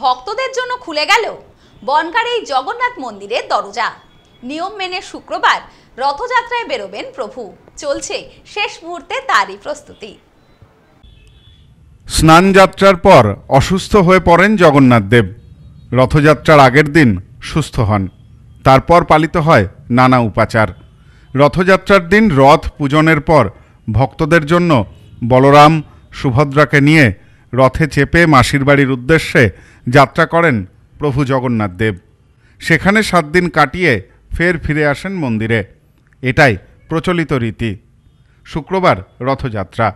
ভক্তদের জন্য খুলে গেল বনগাঁর এই জগন্নাথ মন্দিরের দরজা। নিয়ম মেনে শুক্রবার রথযাত্রায় বেরোবেন প্রভু। চলছে শেষ মুহূর্তে তারই প্রস্তুতি। স্নান যাত্রার পর অসুস্থ হয়ে পড়েন জগন্নাথ দেব। রথযাত্রার আগের দিন সুস্থ হন। তারপর পালিত হয় নানা উপাচার। রথযাত্রার দিন রথ পূজনের পর ভক্তদের জন্য বলরাম সুভদ্রাকে নিয়ে রথে চেপে মাসির বাড়ির উদ্দেশ্যে যাত্রা করেন প্রভু জগন্নাথ দেব। সেখানে 7 দিন কাটিয়ে ফের ফিরে আসেন মন্দিরে। এটাই প্রচলিত রীতি। শুক্রবার রথযাত্রা।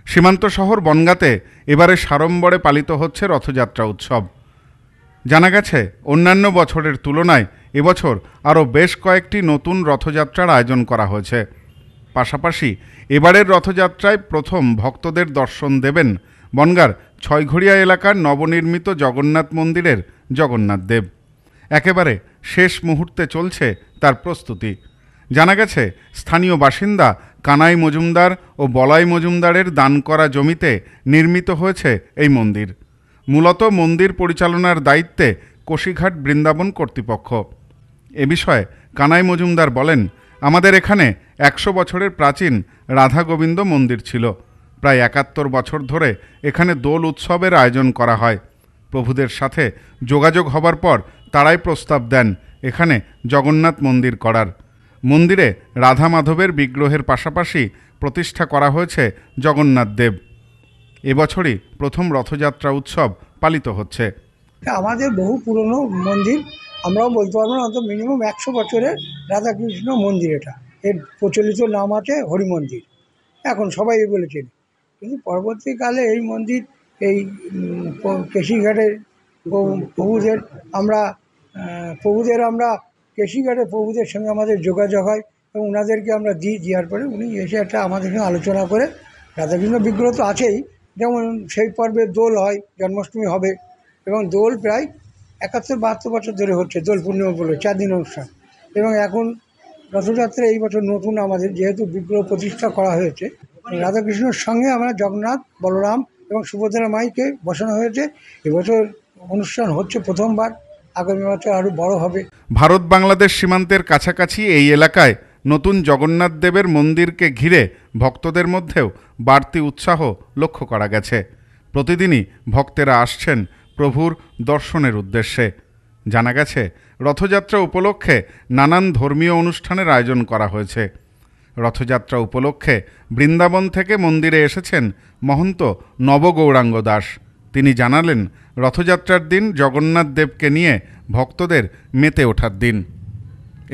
সীমান্ত শহর বনগাঁতে এবারে সাড়ম্বরে পালিত হচ্ছে রথযাত্রা উৎসব। জানা গেছে অন্যান্য বছরের তুলনায় এবছর আরও বেশ কয়েকটি নতুন রথযাত্রার আয়োজন করা হয়েছে। পাশাপাশি এবারের রথযাত্রায় প্রথম ভক্তদের দর্শন দেবেন বনগাঁর ছয়ঘড়িয়া এলাকার নবনির্মিত জগন্নাথ মন্দিরের জগন্নাথ দেব। একেবারে শেষ মুহূর্তে চলছে তার প্রস্তুতি। জানা গেছে স্থানীয় বাসিন্দা কানাই মজুমদার ও বলাই মজুমদারের দান করা জমিতে নির্মিত হয়েছে এই মন্দির। মূলত মন্দির পরিচালনার দায়িত্বে কোশিঘাট বৃন্দাবন কর্তৃপক্ষ। এ বিষয়ে কানাই মজুমদার বলেন, আমাদের এখানে 100 বছরের প্রাচীন রাধা গোবিন্দ মন্দির ছিল। প্রায় 71 বছর ধরে এখানে দোল উৎসবের আয়োজন করা হয়। প্রভুদের সাথে যোগাযোগ হবার পর তারাই প্রস্তাব দেন এখানে জগন্নাথ মন্দির করার। মন্দিরে রাধা মাধবের বিগ্রহের পাশাপাশি প্রতিষ্ঠা করা হয়েছে জগন্নাথ দেব। এবছরই প্রথম রথযাত্রা উৎসব পালিত হচ্ছে। আমাদের বহু পুরনো মন্দির, আমরাও বলতে পারবো না, অন্তত মিনিমাম 100 বছরের রাধাকৃষ্ণ মন্দির। এটা এর প্রচলিত নাম আছে হরি মন্দির, এখন সবাই বলেছেন। কিন্তু পরবর্তীকালে এই মন্দির এই কেশিঘাটের আমরা কেশিঘাটের প্রভুদের সঙ্গে আমাদের যোগাযোগ হয় এবং ওনাদেরকে আমরা দেওয়ার পরে উনি এসে একটা আমাদের সঙ্গে আলোচনা করে, রাধাকৃষ্ণ বিগ্রহ তো আছেই, যেমন সেই পর্বে দোল হয়, জন্মাষ্টমী হবে এবং দোল প্রায় 71-72 বছর ধরে হচ্ছে। দোল পূর্ণিমা বলে 4 দিন অনুষ্ঠান। এবং এখন রথযাত্রা এই বছর নতুন আমাদের যেহেতু বিগ্রহ প্রতিষ্ঠা করা হয়েছে, রাধাকৃষ্ণের সঙ্গে আমরা জগন্নাথ, বলরাম এবং সুভদ্রা মাইকে বসানো হয়েছে। এবছর অনুষ্ঠান হচ্ছে প্রথমবার, আগামী বছর আরও বড় হবে। ভারত বাংলাদেশ সীমান্তের কাছাকাছি এই এলাকায় নতুন জগন্নাথ দেবের মন্দিরকে ঘিরে ভক্তদের মধ্যেও বাড়তি উৎসাহ লক্ষ্য করা গেছে। প্রতিদিনই ভক্তেরা আসছেন প্রভুর দর্শনের উদ্দেশ্যে। জানা গেছে রথযাত্রা উপলক্ষে নানান ধর্মীয় অনুষ্ঠানের আয়োজন করা হয়েছে। রথযাত্রা উপলক্ষে বৃন্দাবন থেকে মন্দিরে এসেছেন মহন্ত নবগৌরাঙ্গ দাস। তিনি জানালেন, রথযাত্রার দিন জগন্নাথ দেবকে নিয়ে ভক্তদের মেতে ওঠার দিন।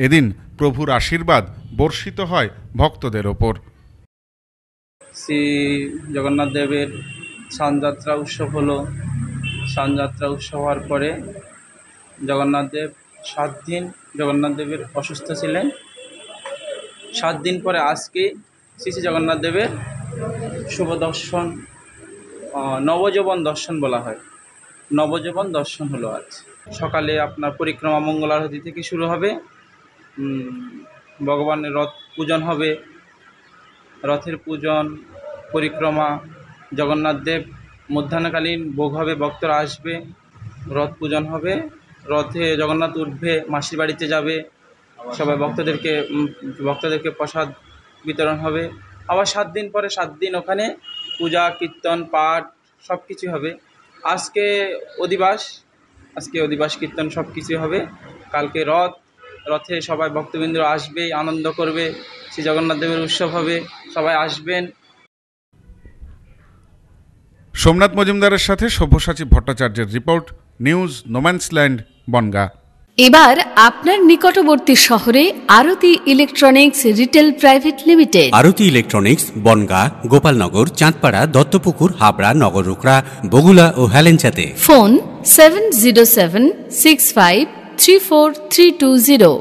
এদিন প্রভুর আশীর্বাদ বর্ষিত হয় ভক্তদের ওপর। শ্রী জগন্নাথ দেবের স্নানযাত্রা উৎসব হলো। স্নানযাত্রা উৎসব হওয়ার পরে জগন্নাথ দেব 7 দিন জগন্নাথ দেবের অসুস্থ ছিলেন। 7 দিন পরে আজকে শ্রী শ্রী জগন্নাথ দেবের শুভ দর্শন, নবযৌবন দর্শন বলা হয়। নবযৌবন দর্শন হলো আজ সকালে। আপনার পরিক্রমা মঙ্গল আরতি থেকে শুরু হবে। ভগবানের রথ পূজন হবে, রথের পূজন, পরিক্রমা, জগন্নাথ দেব মধ্যাহ্নকালীন ভোগ হবে, ভক্তরা আসবে, রথ পূজন হবে, রথে জগন্নাথ উঠবে, মাসির বাড়িতে যাবে, সবাই ভক্তদেরকে প্রসাদ বিতরণ হবে। আবার 7 দিন পরে 7 দিন ওখানে পূজা, কীর্তন, পাঠ সব কিছু হবে। আজকে অধিবাস কীর্তন সব কিছু হবে। কালকে রথে সবাই ভক্তবৃন্দ আসবে, আনন্দ করবে, শ্রী জগন্নাথ দেবের উৎসব হবে, সবাই আসবেন। সোমনাথ মজুমদারের সাথে সব্যসাচী ভট্টাচার্যের রিপোর্ট, নিউজ নোম্যান্সল্যান্ড, বনগাঁ। এবার আপনার নিকটবর্তী শহরে আরতি ইলেকট্রনিক্স রিটেল প্রাইভেট লিমিটেড। আরতি ইলেকট্রনিক্স বনগাঁ, গোপালনগর, চাঁদপাড়া, দত্তপুকুর, হাবড়া, নগররুকড়া, বগুলা ও হেলেঞ্চাতে। ফোন 707653434320।